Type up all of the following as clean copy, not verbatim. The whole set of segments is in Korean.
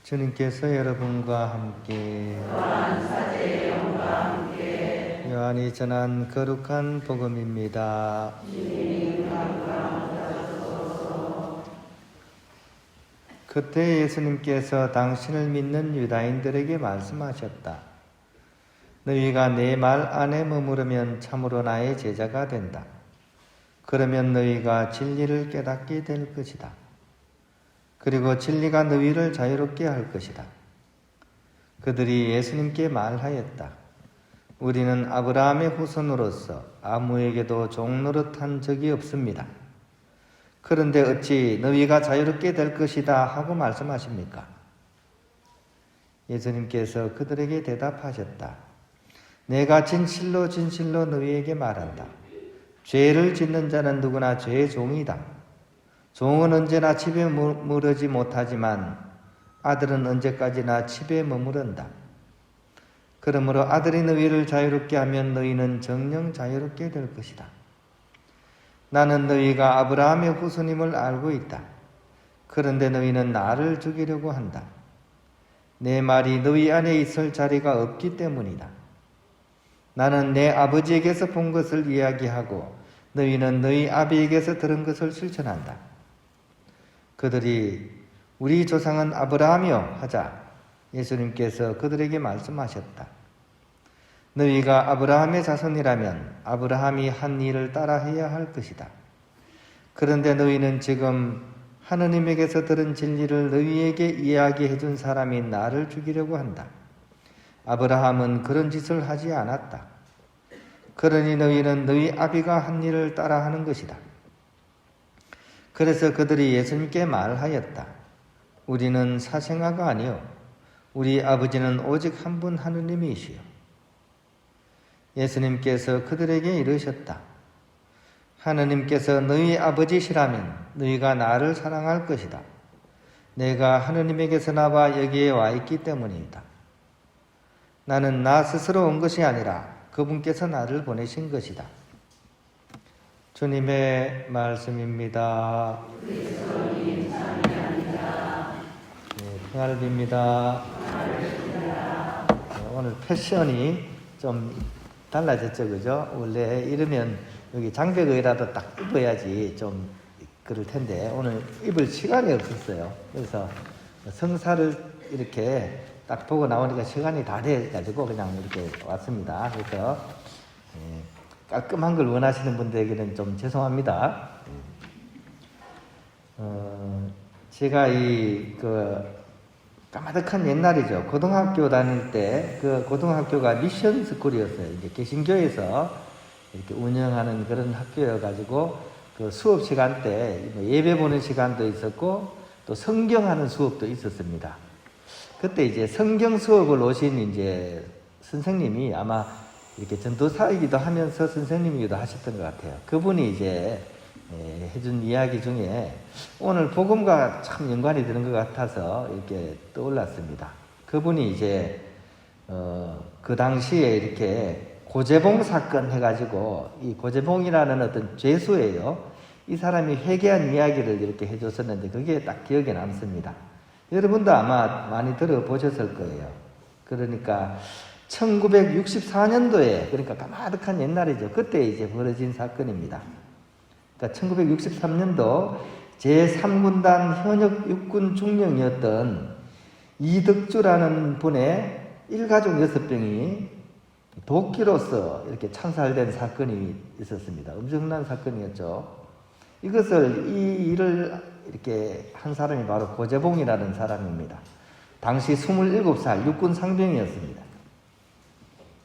주님께서 여러분과 함께 요한이 전한 거룩한 복음입니다. 그때 예수님께서 당신을 믿는 유다인들에게 말씀하셨다. 너희가 내 말 안에 머무르면 참으로 나의 제자가 된다. 그러면 너희가 진리를 깨닫게 될 것이다. 그리고 진리가 너희를 자유롭게 할 것이다. 그들이 예수님께 말하였다. 우리는 아브라함의 후손으로서 아무에게도 종노릇한 적이 없습니다. 그런데 어찌 너희가 자유롭게 될 것이다 하고 말씀하십니까? 예수님께서 그들에게 대답하셨다. 내가 진실로 진실로 너희에게 말한다. 죄를 짓는 자는 누구나 죄의 종이다. 종은 언제나 집에 머무르지 못하지만 아들은 언제까지나 집에 머무른다. 그러므로 아들이 너희를 자유롭게 하면 너희는 정녕 자유롭게 될 것이다. 나는 너희가 아브라함의 후손임을 알고 있다. 그런데 너희는 나를 죽이려고 한다. 내 말이 너희 안에 있을 자리가 없기 때문이다. 나는 내 아버지에게서 본 것을 이야기하고 너희는 너희 아비에게서 들은 것을 실천한다. 그들이 우리 조상은 아브라함이요 하자 예수님께서 그들에게 말씀하셨다. 너희가 아브라함의 자손이라면 아브라함이 한 일을 따라해야 할 것이다. 그런데 너희는 지금 하느님에게서 들은 진리를 너희에게 이야기해 준 사람이 나를 죽이려고 한다. 아브라함은 그런 짓을 하지 않았다. 그러니 너희는 너희 아비가 한 일을 따라하는 것이다. 그래서 그들이 예수님께 말하였다. 우리는 사생아가 아니요 우리 아버지는 오직 한 분 하느님이시요. 예수님께서 그들에게 이르셨다. 하느님께서 너희 아버지시라면 너희가 나를 사랑할 것이다. 내가 하느님에게서 나와 여기에 와 있기 때문이다. 나는 나 스스로 온 것이 아니라 그분께서 나를 보내신 것이다. 주님의 말씀입니다. 네, 평안을 빕니다. 오늘 패션이 좀 달라졌죠, 그죠? 원래 이러면 여기 장벽의라도 딱 입어야지 좀 그럴 텐데 오늘 입을 시간이 없었어요. 그래서 성사를 이렇게 딱 보고 나오니까 시간이 다 돼가지고 그냥 이렇게 왔습니다. 그래서 깔끔한 걸 원하시는 분들에게는 좀 죄송합니다. 제가 까마득한 옛날이죠. 고등학교 다닐 때 그 고등학교가 미션 스쿨이었어요. 이제 개신교에서 이렇게 운영하는 그런 학교여가지고 그 수업 시간 때 예배 보는 시간도 있었고 또 성경하는 수업도 있었습니다. 그때 이제 성경 수업을 오신 이제 선생님이 아마 이렇게 전도사이기도 하면서 선생님이기도 하셨던 것 같아요. 그분이 이제 해준 이야기 중에 오늘 복음과 참 연관이 되는 것 같아서 이렇게 떠올랐습니다. 그분이 이제 그 당시에 이렇게 고재봉 사건 해가지고 이 고재봉이라는 어떤 죄수예요. 이 사람이 회개한 이야기를 이렇게 해줬었는데 그게 딱 기억에 남습니다. 여러분도 아마 많이 들어보셨을 거예요. 그러니까 1964년도에 그러니까 까마득한 옛날이죠. 그때 이제 벌어진 사건입니다. 그러니까 1963년도 제3군단 현역 육군 중령이었던 이덕주라는 분의 일가족 6명이 도끼로서 이렇게 창살된 사건이 있었습니다. 엄청난 사건이었죠. 이 일을 이렇게 한 사람이 바로 고재봉이라는 사람입니다. 당시 27살 육군 상병이었습니다.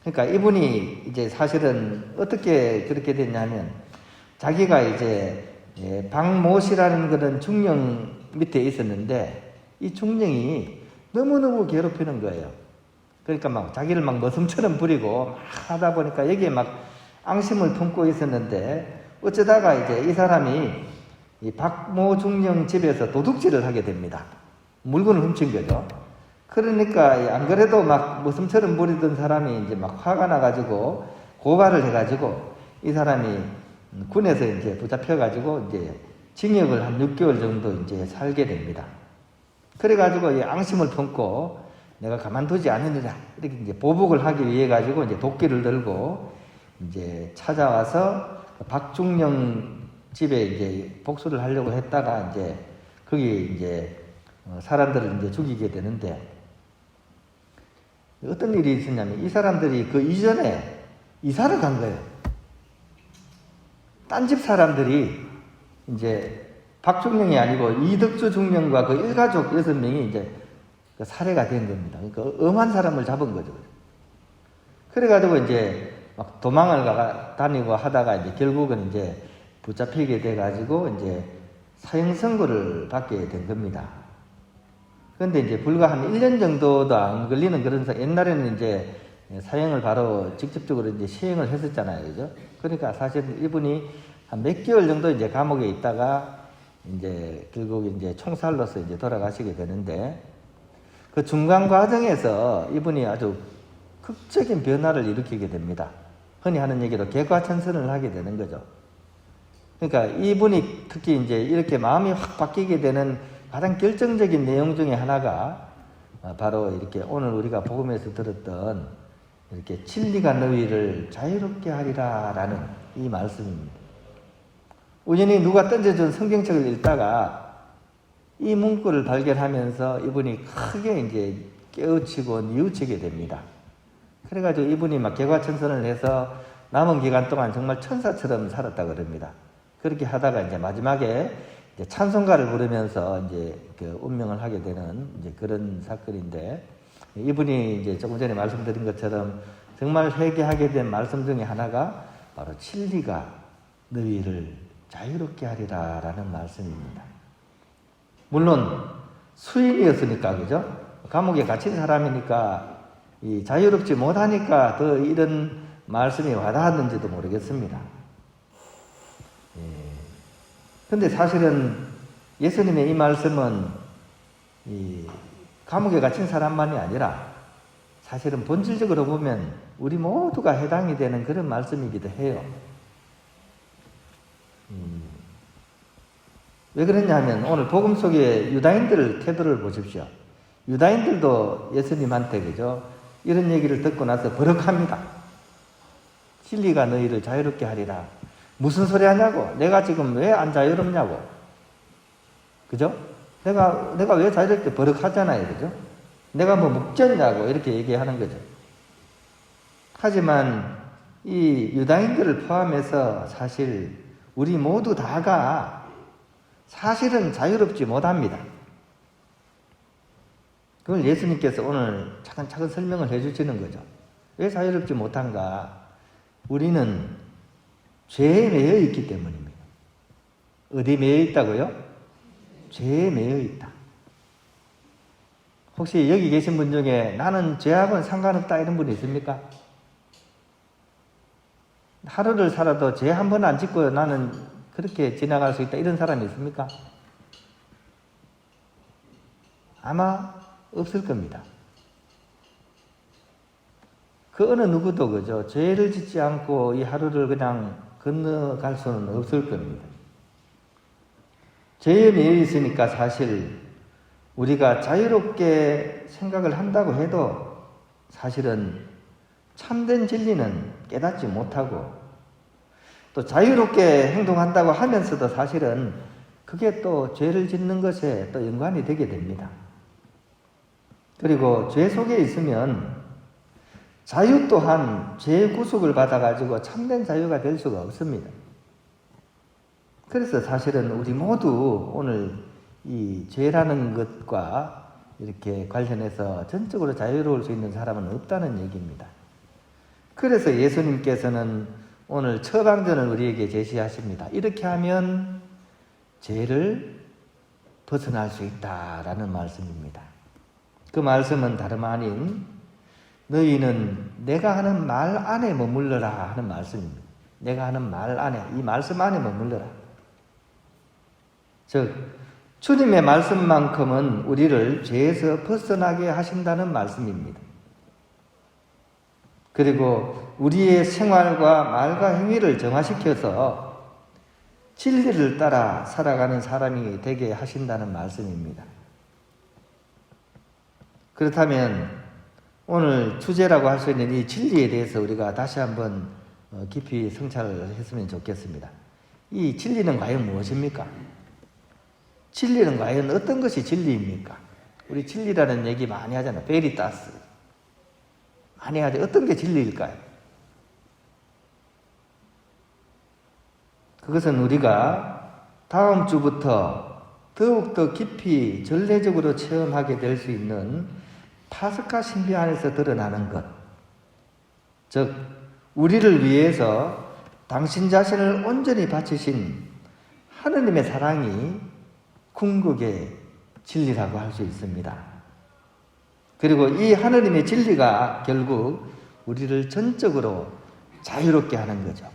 그러니까 이분이 이제 사실은 어떻게 그렇게 됐냐면 자기가 이제 박모씨라는 그런 중령 밑에 있었는데 이 중령이 너무너무 괴롭히는 거예요. 그러니까 막 자기를 막 머슴처럼 부리고 막 하다 보니까 여기에 막 앙심을 품고 있었는데 어쩌다가 이제 이 사람이 이 박모 중령 집에서 도둑질을 하게 됩니다. 물건을 훔친 거죠. 그러니까 안 그래도 막 머슴처럼 부리던 사람이 이제 막 화가 나가지고 고발을 해가지고 이 사람이 군에서 이제 붙잡혀가지고 이제 징역을 한 6개월 정도 이제 살게 됩니다. 그래가지고 이 앙심을 품고 내가 가만두지 않느니라 이렇게 이제 보복을 하기 위해 가지고 이제 도끼를 들고 이제 찾아와서 박중령 집에 이제 복수를 하려고 했다가 이제 거기 이제 사람들을 이제 죽이게 되는데 어떤 일이 있었냐면 이 사람들이 그 이전에 이사를 간 거예요. 딴 집 사람들이 이제 박중령이 아니고 이덕주 중령과 그 일가족 6명이 이제 살해가 된 겁니다. 그러니까 엄한 사람을 잡은 거죠. 그래가지고 이제 막 도망을 다니고 하다가 이제 결국은 이제 붙잡히게 돼가지고 이제 사형 선고를 받게 된 겁니다. 그런데 이제 불과 한 1년 정도도 안 걸리는 그런 옛날에는 이제 사형을 바로 직접적으로 이제 시행을 했었잖아요. 그죠? 그러니까 사실 이분이 한 몇 개월 정도 이제 감옥에 있다가 이제 결국 이제 총살로서 이제 돌아가시게 되는데 그 중간 과정에서 이분이 아주 극적인 변화를 일으키게 됩니다. 흔히 하는 얘기로 개과천선을 하게 되는 거죠. 그러니까 이분이 특히 이제 이렇게 마음이 확 바뀌게 되는 가장 결정적인 내용 중에 하나가 바로 이렇게 오늘 우리가 복음에서 들었던 이렇게 진리가 너희를 자유롭게 하리라 라는 이 말씀입니다. 우연히 누가 던져준 성경책을 읽다가 이 문구를 발견하면서 이분이 크게 이제 깨우치고 뉘우치게 됩니다. 그래가지고 이분이 막 개과천선을 해서 남은 기간 동안 정말 천사처럼 살았다 그럽니다. 그렇게 하다가 이제 마지막에 이제 찬송가를 부르면서 이제 그 운명을 하게 되는 이제 그런 사건인데 이분이 이제 조금 전에 말씀드린 것처럼 정말 회개하게 된 말씀 중에 하나가 바로 진리가 너희를 자유롭게 하리라 라는 말씀입니다. 물론 수인이었으니까 그죠? 감옥에 갇힌 사람이니까 이 자유롭지 못하니까 더 이런 말씀이 와닿았는지도 모르겠습니다. 근데 사실은 예수님의 이 말씀은 이 감옥에 갇힌 사람만이 아니라 사실은 본질적으로 보면 우리 모두가 해당이 되는 그런 말씀이기도 해요. 왜 그랬냐면 오늘 복음 속에 유다인들 태도를 보십시오. 유다인들도 예수님한테 그죠? 이런 얘기를 듣고 나서 버럭합니다. 진리가 너희를 자유롭게 하리라. 무슨 소리 하냐고. 내가 지금 왜 안 자유롭냐고. 그죠? 내가 왜 자유롭게 버럭하잖아요. 그죠? 내가 뭐 묵졌냐고 이렇게 얘기하는 거죠. 하지만 이 유다인들을 포함해서 사실 우리 모두 다가 사실은 자유롭지 못합니다. 그걸 예수님께서 오늘 차근차근 설명을 해주시는 거죠. 왜 자유롭지 못한가? 우리는 죄에 매여 있기 때문입니다. 어디에 매여 있다고요? 죄에 매여 있다. 혹시 여기 계신 분 중에 나는 죄하고는 상관없다 이런 분 있습니까? 하루를 살아도 죄 한 번 안 짓고 나는 그렇게 지나갈 수 있다 이런 사람이 있습니까? 아마 없을 겁니다. 그 어느 누구도 그죠? 죄를 짓지 않고 이 하루를 그냥 건너갈 수는 없을 겁니다. 죄에 매여 있으니까 사실 우리가 자유롭게 생각을 한다고 해도 사실은 참된 진리는 깨닫지 못하고 또 자유롭게 행동한다고 하면서도 사실은 그게 또 죄를 짓는 것에 또 연관이 되게 됩니다. 그리고 죄 속에 있으면 자유 또한 죄의 구속을 받아가지고 참된 자유가 될 수가 없습니다. 그래서 사실은 우리 모두 오늘 이 죄라는 것과 이렇게 관련해서 전적으로 자유로울 수 있는 사람은 없다는 얘기입니다. 그래서 예수님께서는 오늘 처방전을 우리에게 제시하십니다. 이렇게 하면 죄를 벗어날 수 있다라는 말씀입니다. 그 말씀은 다름 아닌 너희는 내가 하는 말 안에 머물러라 하는 말씀입니다. 내가 하는 말 안에, 이 말씀 안에 머물러라. 즉 주님의 말씀만큼은 우리를 죄에서 벗어나게 하신다는 말씀입니다. 그리고 우리의 생활과 말과 행위를 정화시켜서 진리를 따라 살아가는 사람이 되게 하신다는 말씀입니다. 그렇다면 오늘 주제라고 할 수 있는 이 진리에 대해서 우리가 다시 한번 깊이 성찰을 했으면 좋겠습니다. 이 진리는 과연 무엇입니까? 진리는 과연 어떤 것이 진리입니까? 우리 진리라는 얘기 많이 하잖아요. 베리타스. 많이 하죠. 어떤 게 진리일까요? 그것은 우리가 다음 주부터 더욱더 깊이 전례적으로 체험하게 될 수 있는 파스카 신비 안에서 드러나는 것. 즉, 우리를 위해서 당신 자신을 온전히 바치신 하느님의 사랑이 궁극의 진리라고 할 수 있습니다. 그리고 이 하느님의 진리가 결국 우리를 전적으로 자유롭게 하는 거죠.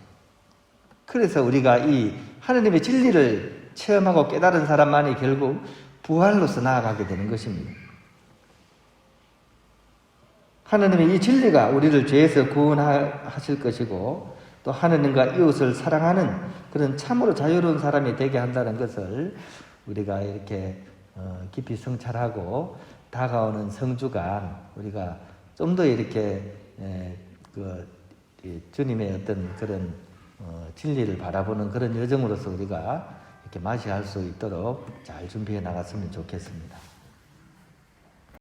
그래서 우리가 이 하느님의 진리를 체험하고 깨달은 사람만이 결국 부활로서 나아가게 되는 것입니다. 하느님의 이 진리가 우리를 죄에서 구원하실 것이고 또 하느님과 이웃을 사랑하는 그런 참으로 자유로운 사람이 되게 한다는 것을 우리가 이렇게 깊이 성찰하고 다가오는 성주간 우리가 좀 더 이렇게 주님의 어떤 그런 진리를 바라보는 그런 여정으로서 우리가 이렇게 맞이할 수 있도록 잘 준비해 나갔으면 좋겠습니다.